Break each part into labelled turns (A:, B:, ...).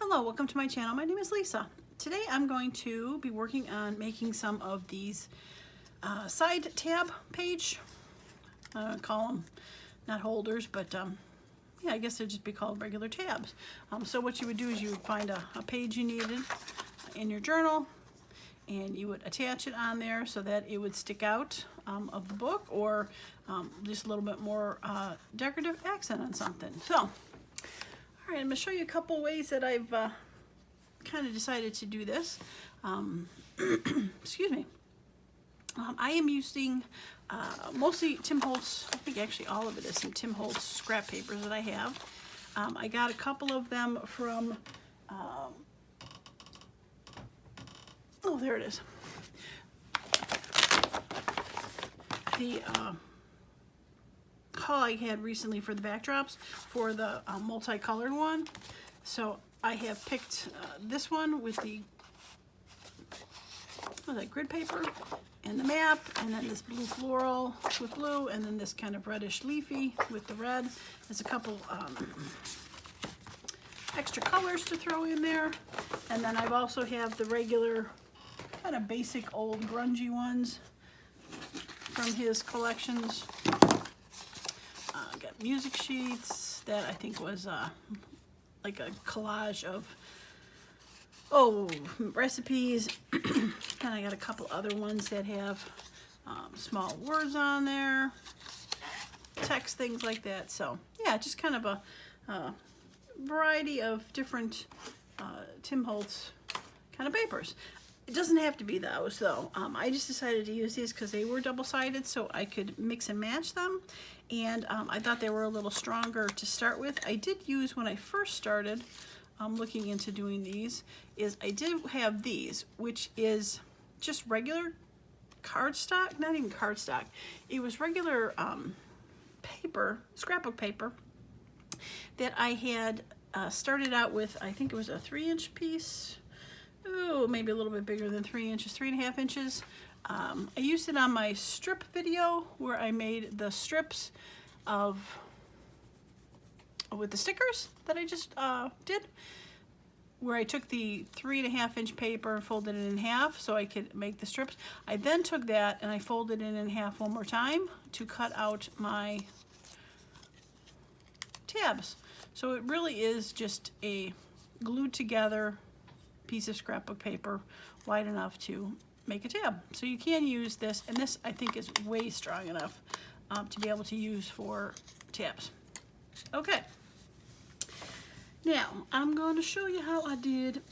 A: Hello, welcome to my channel. My name is Lisa. Today I'm going to be working on making some of these side tab page, call them not holders, but yeah, I guess they'd just be called regular tabs. So what you would do is you would find a page you needed in your journal, and you would attach it on there so that it would stick out of the book, or just a little bit more decorative accent on something. So, all right, I'm going to show you a couple ways that I've kind of decided to do this. Excuse me. I am using mostly Tim Holtz. I think actually all of it is some Tim Holtz scrap papers that I have. I got a couple of them from, oh, there it is. The haul I had recently for the backdrops for the multicolored one. So I have picked this one with the that grid paper and the map, and then this blue floral with blue, and then this kind of reddish leafy with the red. There's a couple extra colors to throw in there, and then I've also have the regular kind of basic old grungy ones from his collections. Got music sheets that I think was like a collage of recipes. And I got a couple other ones that have small words on there, text, things like that. So yeah, just kind of a variety of different Tim Holtz kind of papers. It doesn't have to be those though. I just decided to use these because they were double-sided, so I could mix and match them, and I thought they were a little stronger to start with. I did use, when I first started looking into doing these, is I did have these, which is just regular cardstock, not even cardstock. It was regular paper, scrapbook paper, that I had started out with. I think it was a 3-inch piece. Oh, maybe a little bit bigger than 3 inches, 3.5 inches. I used it on my strip video where I made the strips with the stickers that I just did, where I took the 3.5-inch paper and folded it in half so I could make the strips. I then took that and I folded it in half one more time to cut out my tabs. So it really is just a glued together piece of scrapbook paper wide enough to make a tab. So you can use this, and this I think is way strong enough to be able to use for tabs. Okay, now I'm going to show you how I did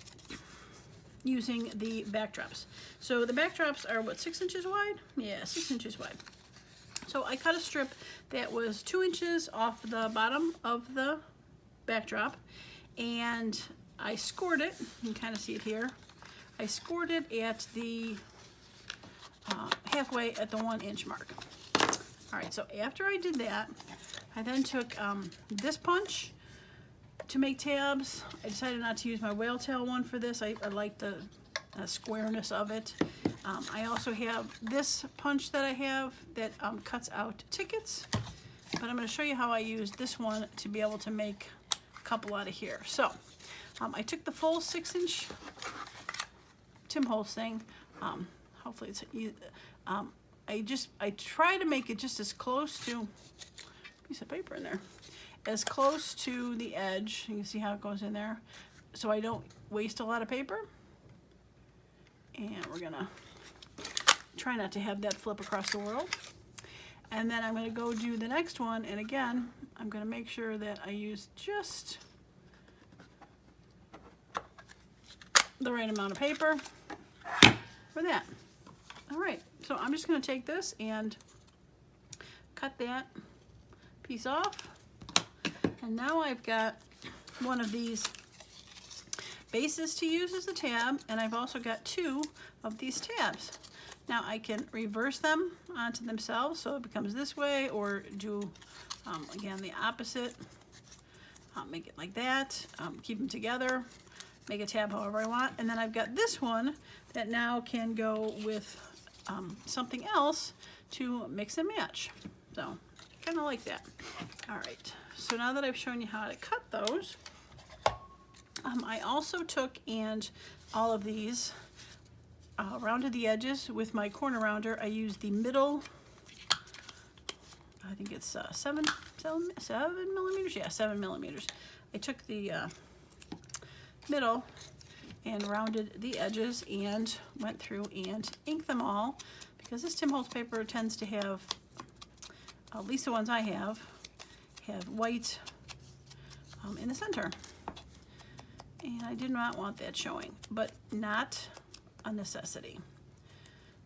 A: using the backdrops. So the backdrops are what, 6 inches wide? Yeah, 6 inches wide. So I cut a strip that was 2 inches off the bottom of the backdrop, and I scored it. You can kind of see it here. I scored it at the halfway at the 1-inch mark. All right, so after I did that, I then took this punch to make tabs. I decided not to use my whale tail one for this. I like the squareness of it. I also have this punch that I have that cuts out tickets, but I'm going to show you how I use this one to be able to make a couple out of here. So I took the full 6-inch Tim Holtz thing. Hopefully it's easy. I try to make it just as close to, piece of paper in there, as close to the edge. You can see how it goes in there, so I don't waste a lot of paper. And we're gonna try not to have that flip across the world. And then I'm gonna go do the next one, and again, I'm gonna make sure that I use just the right amount of paper for that. All right, so I'm just going to take this and cut that piece off, and now I've got one of these bases to use as a tab, and I've also got 2 of these tabs. Now I can reverse them onto themselves so it becomes this way, or do again the opposite. Make it like that, keep them together, make a tab however I want. And then I've got this one that now can go with something else to mix and match. So kind of like that. All right, so now that I've shown you how to cut those, I also took and all of these rounded the edges with my corner rounder. I used the middle, I think it's 7 millimeters. Yeah, 7 millimeters. I took the middle and rounded the edges and went through and inked them all, because this Tim Holtz paper tends to have, at least the ones I have white in the center. And I did not want that showing, but not a necessity.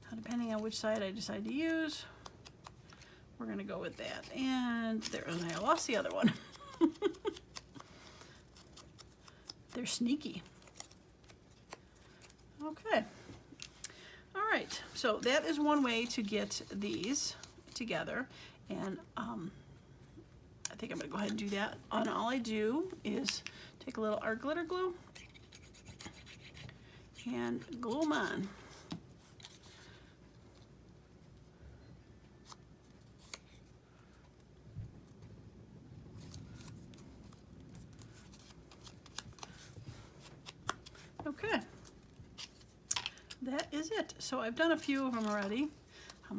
A: Now, depending on which side I decide to use, we're gonna go with that. And there, and I lost the other one. They're sneaky. Okay. All right, so that is one way to get these together. And I think I'm gonna go ahead and do that. And all I do is take a little art glitter glue and glue them on. Okay, that is it. So I've done a few of them already.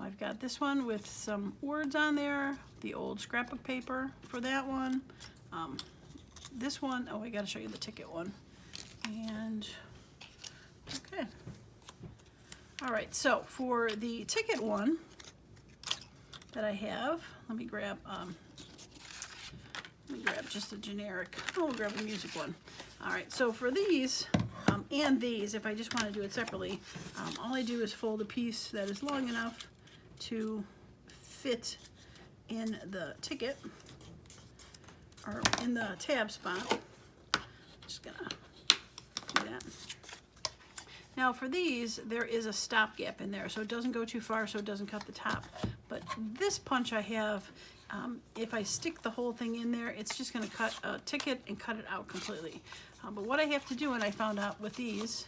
A: I've got this one with some words on there, the old scrapbook paper for that one. This one, oh, I gotta show you the ticket one. And, okay. All right, so for the ticket one that I have, let me grab just a generic, oh, we'll grab a music one. All right, so for these, and these, if I just want to do it separately, all I do is fold a piece that is long enough to fit in the ticket, or in the tab spot. Just gonna do that. Now for these, there is a stop gap in there, so it doesn't go too far, so it doesn't cut the top. But this punch I have, if I stick the whole thing in there, it's just gonna cut a ticket and cut it out completely. But what I have to do, and I found out with these,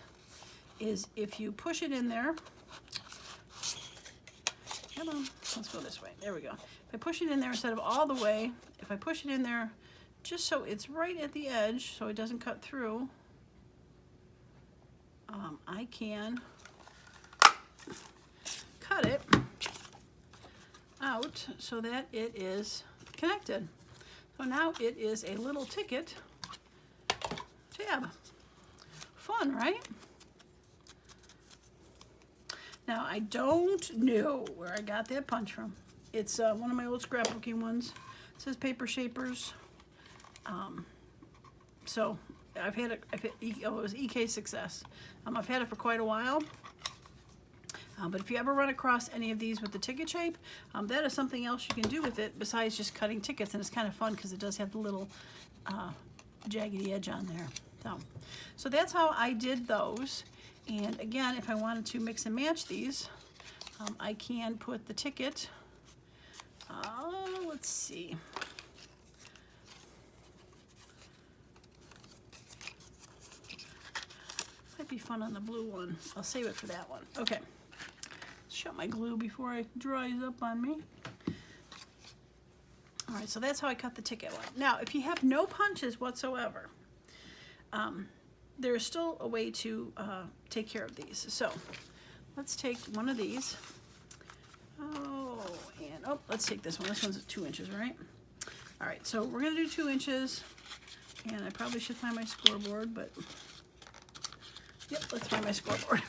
A: is if you push it in there, come on, let's go this way, there we go. If I push it in there instead of all the way, if I push it in there just so it's right at the edge, so it doesn't cut through, I can cut it out so that it is connected. So now it is a little ticket tab. Fun, right? Now I don't know where I got that punch from. It's one of my old scrapbooking ones. It says Paper Shapers. So I've had it, oh, it was EK Success. I've had it for quite a while. But if you ever run across any of these with the ticket shape, that is something else you can do with it besides just cutting tickets, and it's kind of fun because it does have the little jaggedy edge on there. So that's how I did those. And again, if I wanted to mix and match these, I can put the ticket, let's see. Might be fun on the blue one. I'll save it for that one. Okay. Shut my glue before it dries up on me. All right, so that's how I cut the ticket one. Now, if you have no punches whatsoever, there's still a way to take care of these. So let's take one of these. Let's take this one. This one's 2 inches, right? All right, so we're gonna do 2 inches, and I probably should find my scoreboard, but yep, let's find my scoreboard.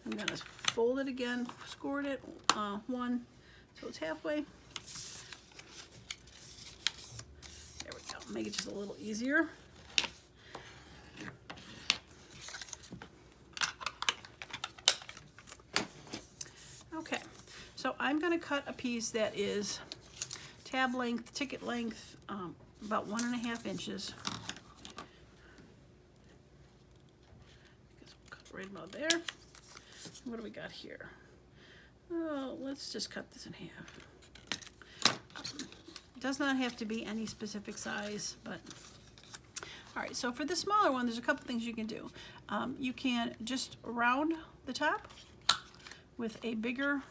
A: I'm gonna fold it again, scored it, 1, so it's halfway. There we go, make it just a little easier. Okay, so I'm gonna cut a piece that is tab length, ticket length, about 1.5 inches. Right about there. What do we got here? Oh, let's just cut this in half. It does not have to be any specific size, but all right. So for the smaller one, there's a couple things you can do. You can just round the top with a bigger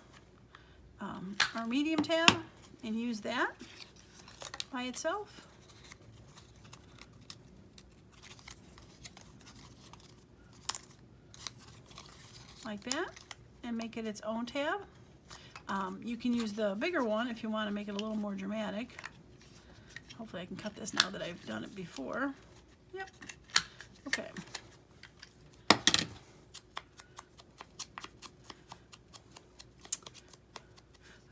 A: or medium tab and use that by itself. like that and make it its own tab. You can use the bigger one if you want to make it a little more dramatic. Hopefully I can cut this now that I've done it before. Yep. Okay.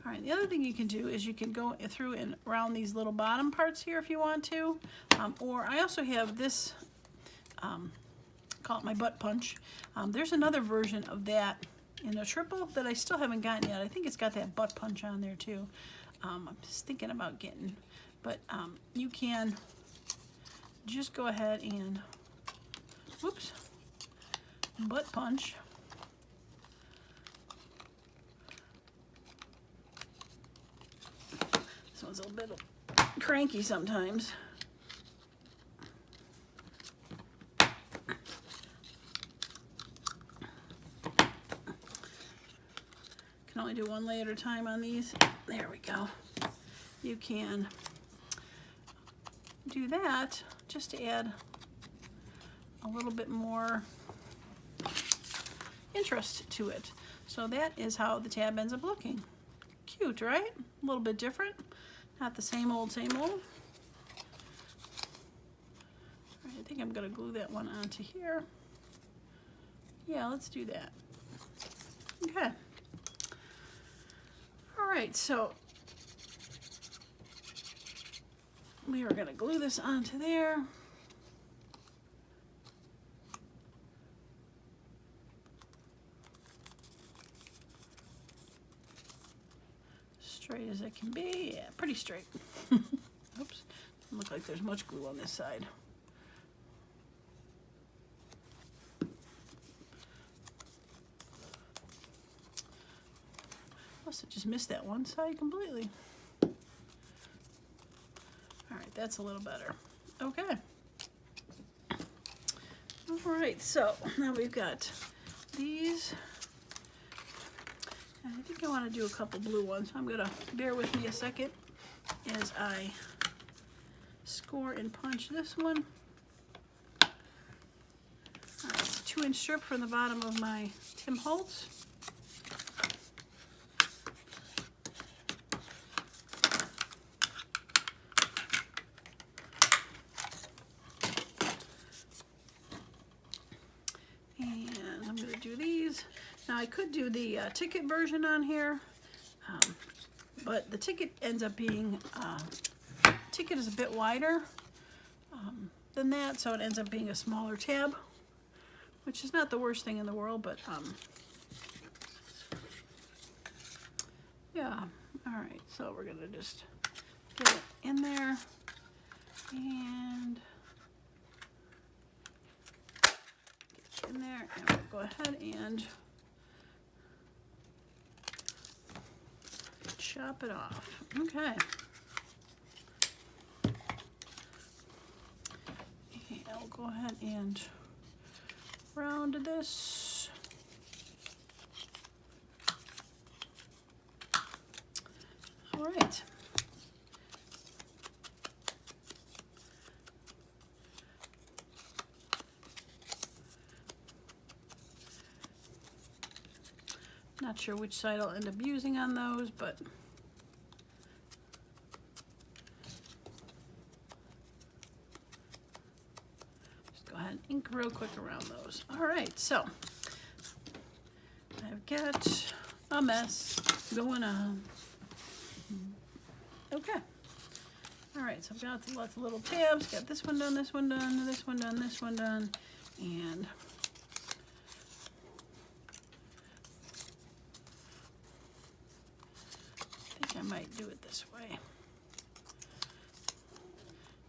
A: All right, the other thing you can do is you can go through and around these little bottom parts here if you want to. Or I also have this, call it my butt punch. There's another version of that in a triple that I still haven't gotten yet. I think it's got that butt punch on there too. I'm just thinking about getting, but you can just go ahead and, whoops, butt punch. This one's a little bit cranky sometimes. Can only do one layer at a time on these. There we go. You can do that just to add a little bit more interest to it. So that is how the tab ends up looking. Cute, right? A little bit different. Not the same old, same old. All right, I think I'm gonna glue that one onto here. Yeah, let's do that. Okay. All right, so we are gonna glue this onto there. Straight as it can be. Yeah, pretty straight. Oops, doesn't look like there's much glue on this side. Must have just missed that one side completely. All right, that's a little better. Okay. All right, so now we've got these. And I think I want to do a couple blue ones. I'm gonna bear with me a second as I score and punch this one. All right, it's a 2-inch strip from the bottom of my Tim Holtz. Now I could do the ticket version on here, but the ticket ends up being, ticket is a bit wider than that, so it ends up being a smaller tab, which is not the worst thing in the world, but yeah. All right, so we're gonna just get it in there and get it in there, and we'll go ahead and chop it off. Okay. And I'll go ahead and round this. All right. Not sure which side I'll end up using on those, but just go ahead and ink real quick around those. All right, so I've got a mess going on. Okay. All right, so I've got lots of little tabs. Got this one done, this one done, this one done, this one done, and I might do it this way.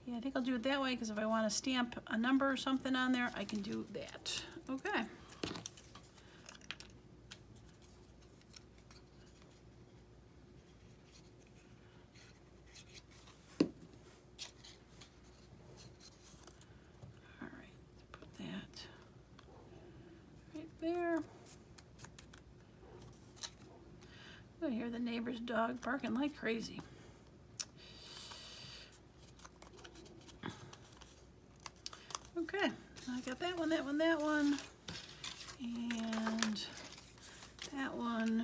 A: Yeah, I think I'll do it that way because if I want to stamp a number or something on there, I can do that. Okay. All right, let's put that right there. I hear the neighbor's dog barking like crazy. Okay, I got that one, that one, that one, and that one.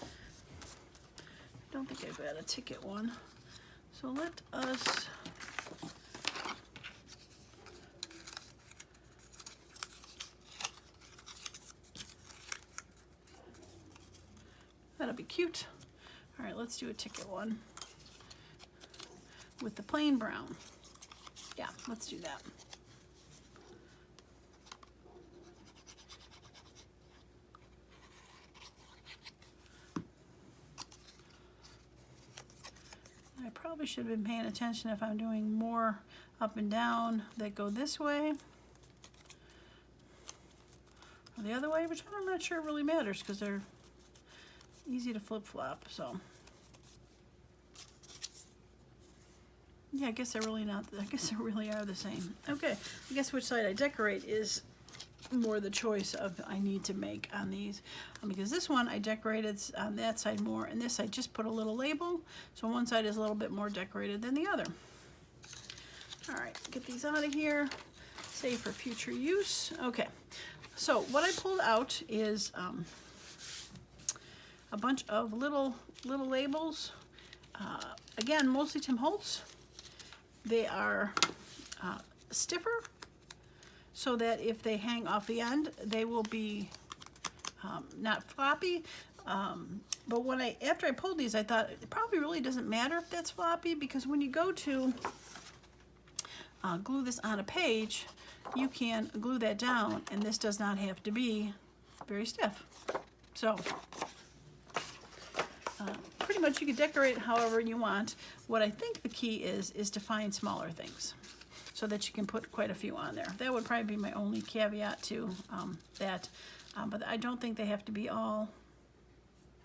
A: I don't think I've got a ticket one. So let us that'll be cute. All right, let's do a ticket one with the plain brown. Yeah, let's do that. I probably should have been paying attention if I'm doing more up and down that go this way or the other way, which I'm not sure really matters because they're easy to flip-flop. So yeah, I guess they're really not. I guess they really are the same. Okay, I guess which side I decorate is more the choice of I need to make on these, because this one I decorated on that side more, and this I just put a little label, so one side is a little bit more decorated than the other. All right, get these out of here, save for future use. Okay, so what I pulled out is a bunch of little labels. Again, mostly Tim Holtz. They are stiffer, so that if they hang off the end, they will be not floppy. But when after I pulled these, I thought it probably really doesn't matter if that's floppy, because when you go to glue this on a page, you can glue that down, and this does not have to be very stiff. So pretty much you can decorate however you want. What I think the key is to find smaller things, so that you can put quite a few on there. That would probably be my only caveat to that. But I don't think they have to be all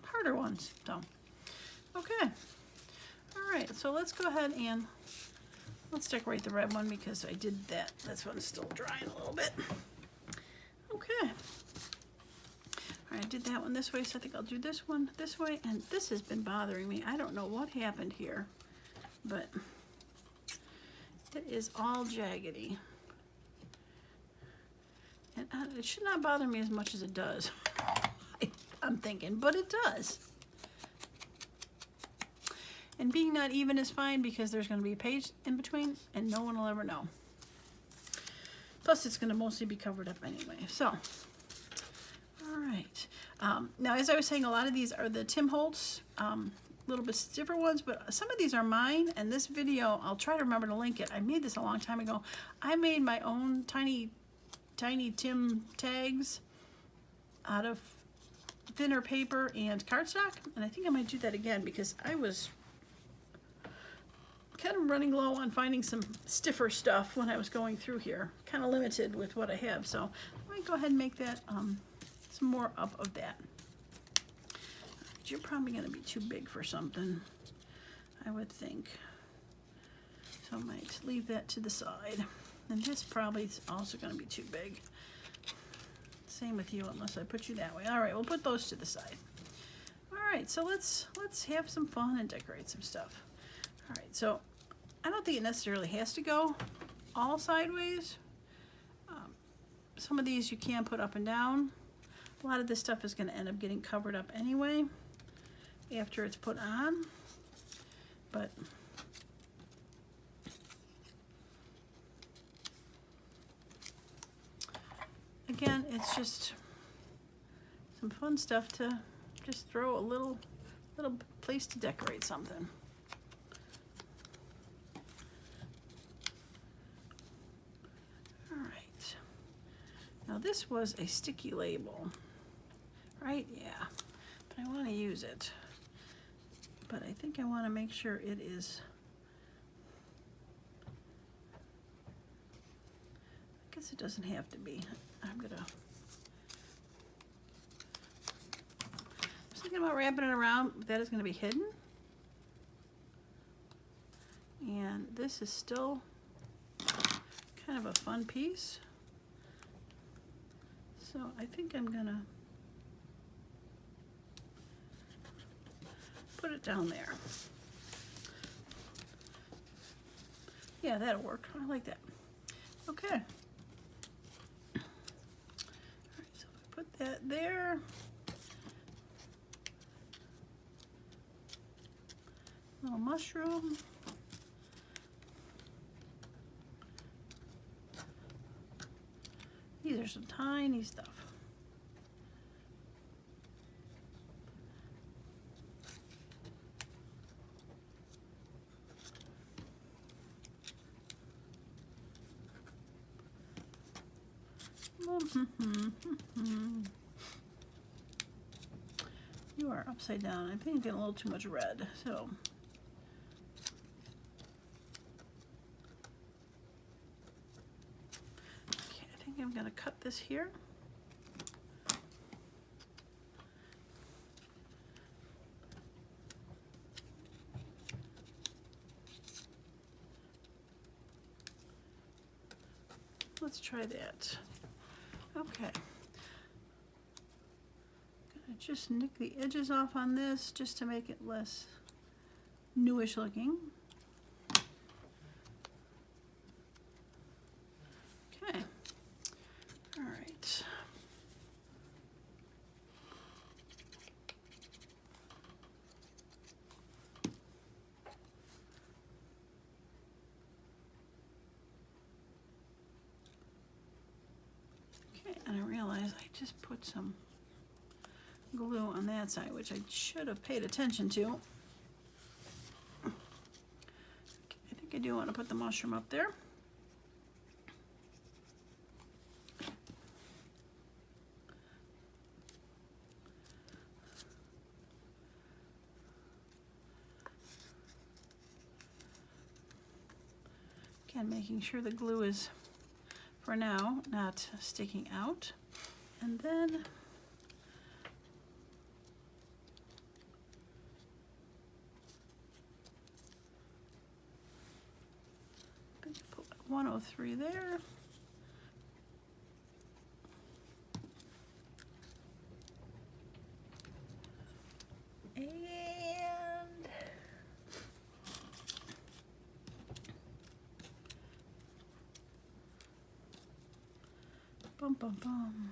A: harder ones. So, okay. All right, so let's go ahead and let's decorate the red one, because I did that. This one's still drying a little bit. Okay. All right, I did that one this way, so I think I'll do this one this way. And this has been bothering me. I don't know what happened here, but it is all jaggedy. And it should not bother me as much as it does. I'm thinking, but it does. And being not even is fine, because there's going to be a page in between and no one will ever know. Plus, it's going to mostly be covered up anyway. So, all right. Now, as I was saying, a lot of these are the Tim Holtz, little bit stiffer ones, but some of these are mine. And this video, I'll try to remember to link it. I made this a long time ago. I made my own tiny Tim tags out of thinner paper and cardstock, and I think I might do that again, because I was kind of running low on finding some stiffer stuff when I was going through here. Kind of limited with what I have, so I might go ahead and make that some more up of that. You're probably going to be too big for something, I would think, so I might leave that to the side. And this probably is also going to be too big. Same with you, unless I put you that way. All right, we'll put those to the side. All right, so let's have some fun and decorate some stuff. All right, so I don't think it necessarily has to go all sideways. Some of these you can put up and down. A lot of this stuff is going to end up getting covered up anyway after it's put on. But again, it's just some fun stuff to just throw a little place to decorate something. All right. Now this was a sticky label, right? Yeah, but I want to use it. But I think I want to make sure it is. I guess it doesn't have to be. I'm thinking about wrapping it around. That is going to be hidden. And this is still kind of a fun piece. So I think I'm going to put it down there. Yeah, that'll work. I like that. Okay. Put that there. Little mushroom. These are some tiny stuff. You are upside down. I think I'm getting a little too much red, so. Okay, I think I'm gonna cut this here. Let's try that. Okay. Gonna just nick the edges off on this just to make it less newish looking. Okay. All right. And I realize I just put some glue on that side, which I should have paid attention to. Okay, I think I do want to put the mushroom up there. Again, making sure the glue is, for now, not sticking out. And then put 103 there. And bum bum bum.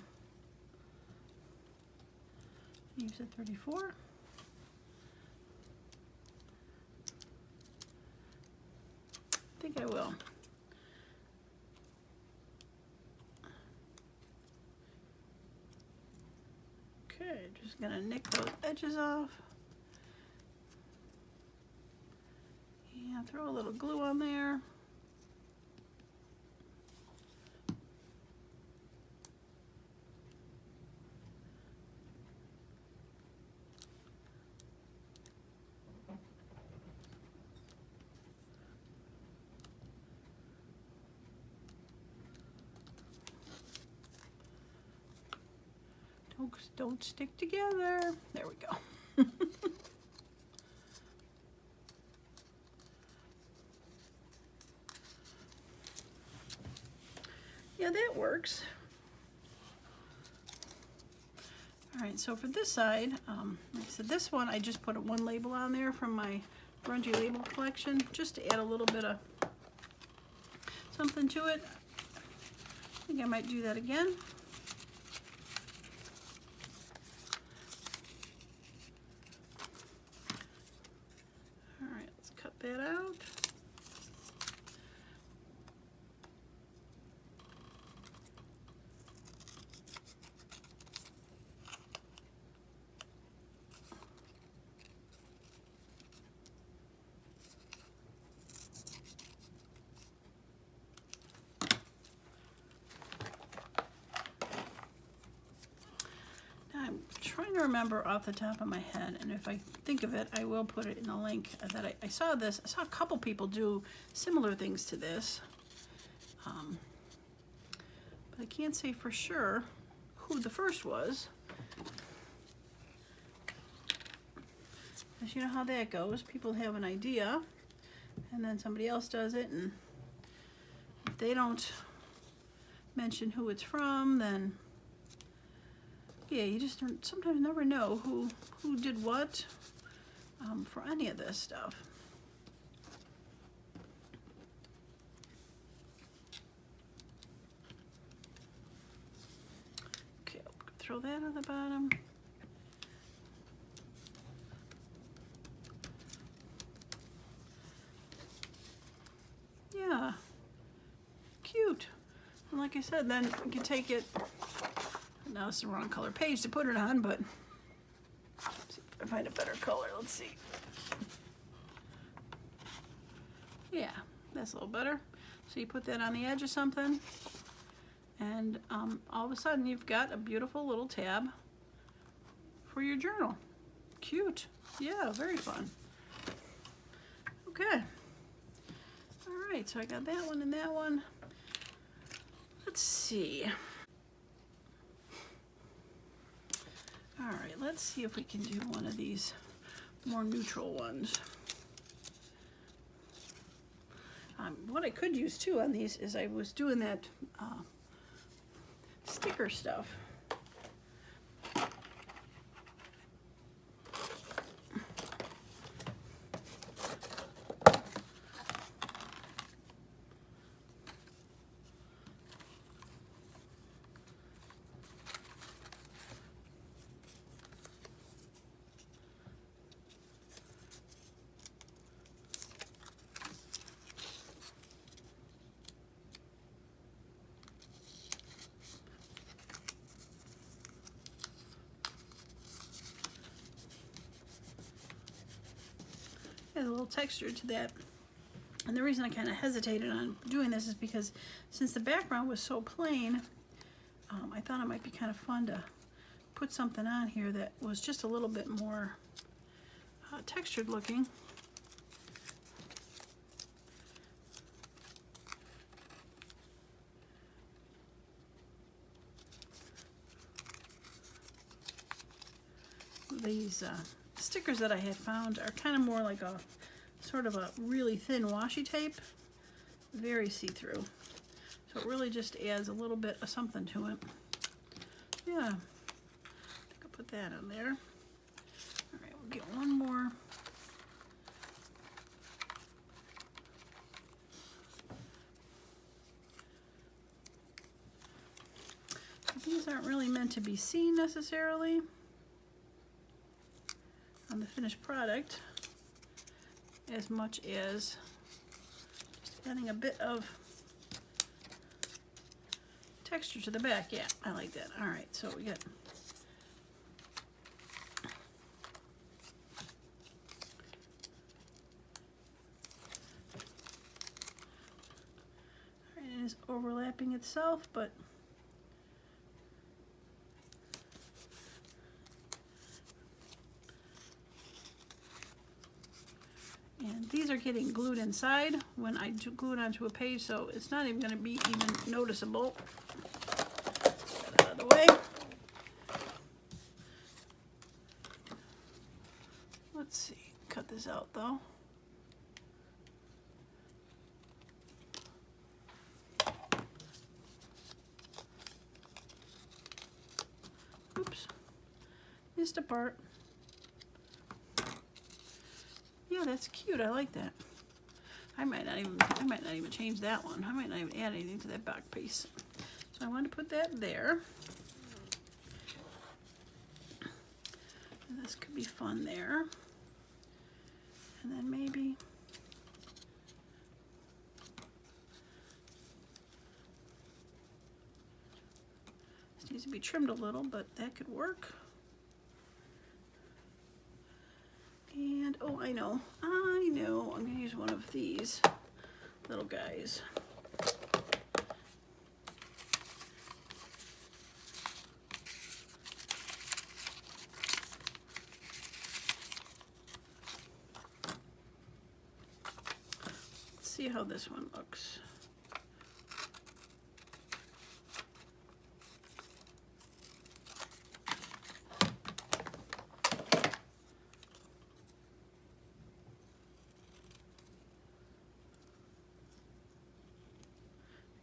A: Use a 34. I think I will. Okay, just gonna nick those edges off. And throw a little glue on there. Don't stick together. There we go. Yeah, that works. All right, so for this side, like I said, this one I just put one label on there from my grungy label collection, just to add a little bit of something to it. I think I might do that again. That out. Now I'm trying to remember off the top of my head, and if I think of it, I will put it in a link that I saw this. I saw a couple people do similar things to this, but I can't say for sure who the first was. As you know how that goes, people have an idea, and then somebody else does it, and if they don't mention who it's from, then yeah, you just don't, sometimes never know who did what for any of this stuff. Okay, I'll throw that on the bottom. cute. And like I said, then you can take it, now it's the wrong color page to put it on, but see if I find a better color. Let's see. Yeah, that's a little better. So you put that on the edge of something, and all of a sudden you've got a beautiful little tab for your journal. Cute. Yeah, very fun. Okay. All right, so I got that one and that one. Let's see. All right, let's see if we can do one of these more neutral ones. What I could use too on these is I was doing that sticker stuff. Has a little texture to that, and the reason I kind of hesitated on doing this is because since the background was so plain, I thought it might be kind of fun to put something on here that was just a little bit more textured looking. These stickers that I had found are kind of more like a sort of a really thin washi tape, very see-through. So it really just adds a little bit of something to it. Yeah, I think I'll put that on there. All right, we'll get one more. These aren't really meant to be seen necessarily on the finished product as much as just adding a bit of texture to the back. Yeah, I like that. All right, so we got it is overlapping itself, but and these are getting glued inside when I glue it onto a page, so it's not even going to be even noticeable. Get that out of the way. Let's see, cut this out though. Oops, missed a part. Yeah, that's cute. I like that. I might not even change that one. I might not even add anything to that back piece. So I want to put that there. And this could be fun there. And then maybe this needs to be trimmed a little, but that could work. And, oh, I know, I'm going to use one of these little guys. Let's see how this one looks.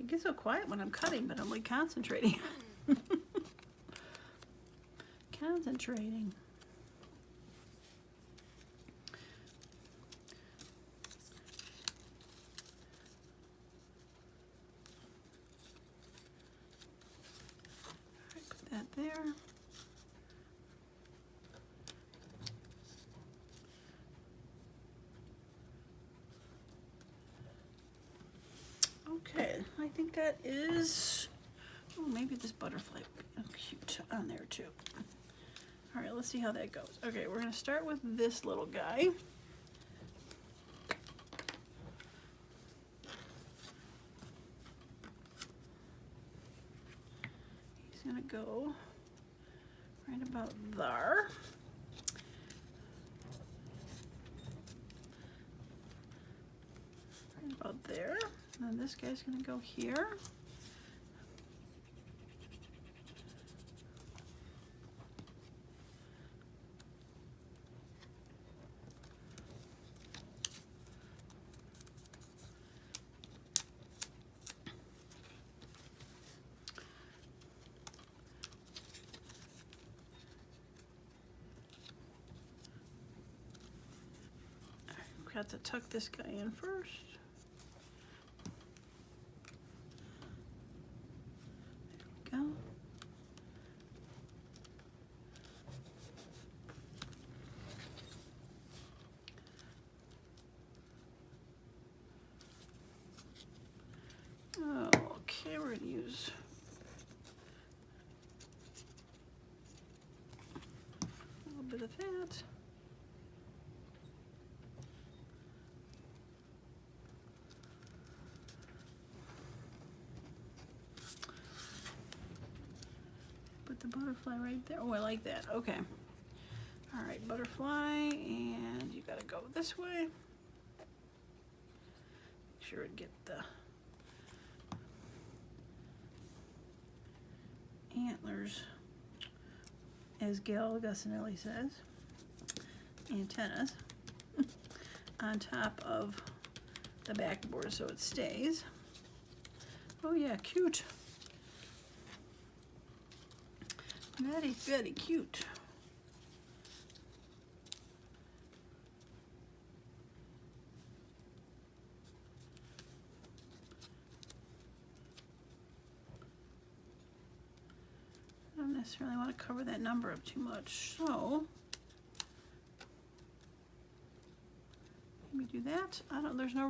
A: It gets so quiet when I'm cutting, but I'm like concentrating. Concentrating. All right, put that there. Okay, I think that is, oh, maybe this butterfly would be cute on there too. All right, let's see how that goes. Okay, we're gonna start with this little guy. He's gonna go right about there. Right about there. And then this guy's gonna go here. Got to tuck this guy in first. There we go. Okay, we're gonna use a little bit of that. The butterfly right there. Oh, I like that. Okay. All right, butterfly, and you gotta go this way. Make sure it get the antlers, as Gail Gussinelli says, antennas, on top of the backboard so it stays. Oh yeah, cute. Very, very cute. I don't necessarily want to cover that number up too much, so maybe do that. I don't. There's no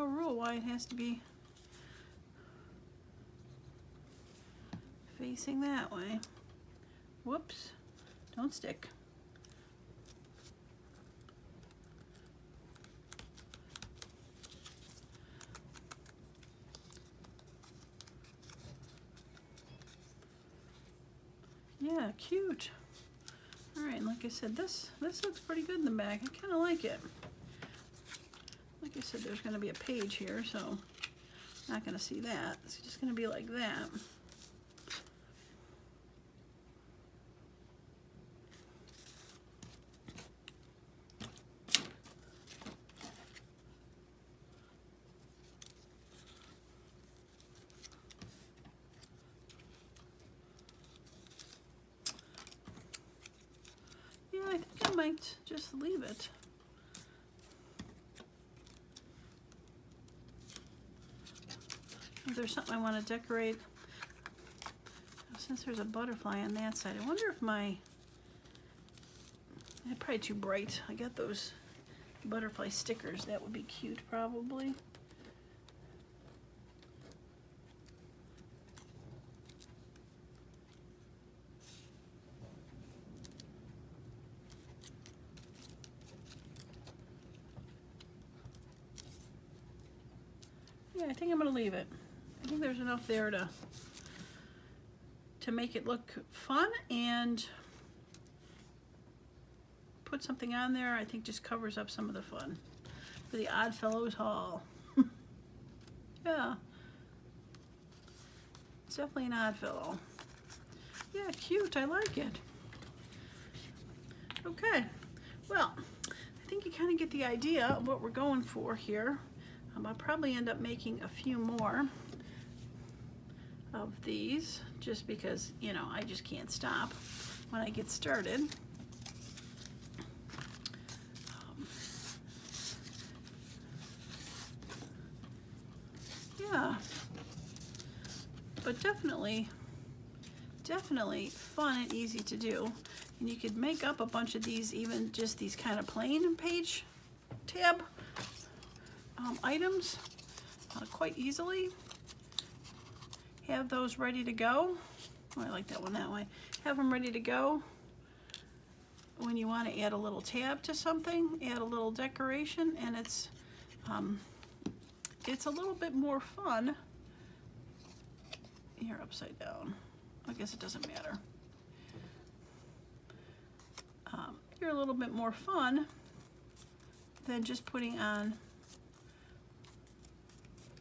A: rule why it has to be facing that way. Whoops, don't stick. Yeah, cute. All right, and like I said, this looks pretty good in the back. I kind of like it. Like I said, there's going to be a page here, so not going to see that. It's just going to be like that. I think I might just leave it. If there's something I want to decorate, since there's a butterfly on that side, I wonder if they're probably too bright. I got those butterfly stickers. That would be cute, probably. Yeah, I think I'm gonna leave it. I think there's enough there to make it look fun, and put something on there I think just covers up some of the fun for the Oddfellows haul. Yeah, it's definitely an Oddfellow. Yeah, cute, I like it. Okay, well, I think you kind of get the idea of what we're going for here. I'll probably end up making a few more of these just because, you know, I just can't stop when I get started. Yeah, but definitely fun and easy to do. And you could make up a bunch of these, even just these kind of plain page tab items. quite easily. Have those ready to go. Oh, I like that one that way. Have them ready to go when you want to add a little tab to something, add a little decoration, and it's a little bit more fun. Here, upside down. I guess it doesn't matter. You're a little bit more fun than just putting on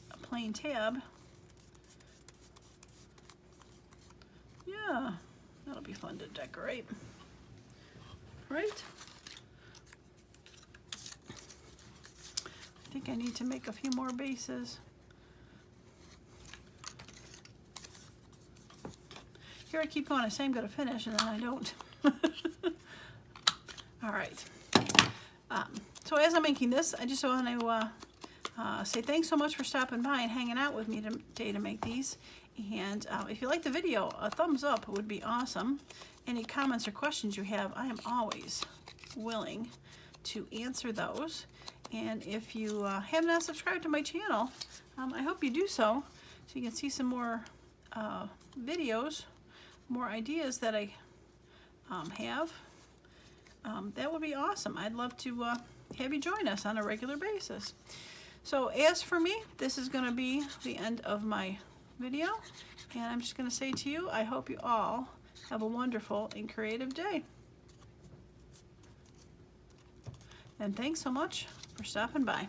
A: a plain tab. Yeah, that'll be fun to decorate, right? I think I need to make a few more bases. Here I keep going, I say I'm going to finish and then I don't. All right. So as I'm making this, I just want to say thanks so much for stopping by and hanging out with me today to make these. And if you like the video, a thumbs up would be awesome. Any comments or questions you have, I am always willing to answer those. And if you have not subscribed to my channel, I hope you do so you can see some more videos, more ideas that I have. That would be awesome. I'd love to have you join us on a regular basis. So as for me, this is going to be the end of my video, and I'm just going to say to you, I hope you all have a wonderful and creative day. And thanks so much for stopping by.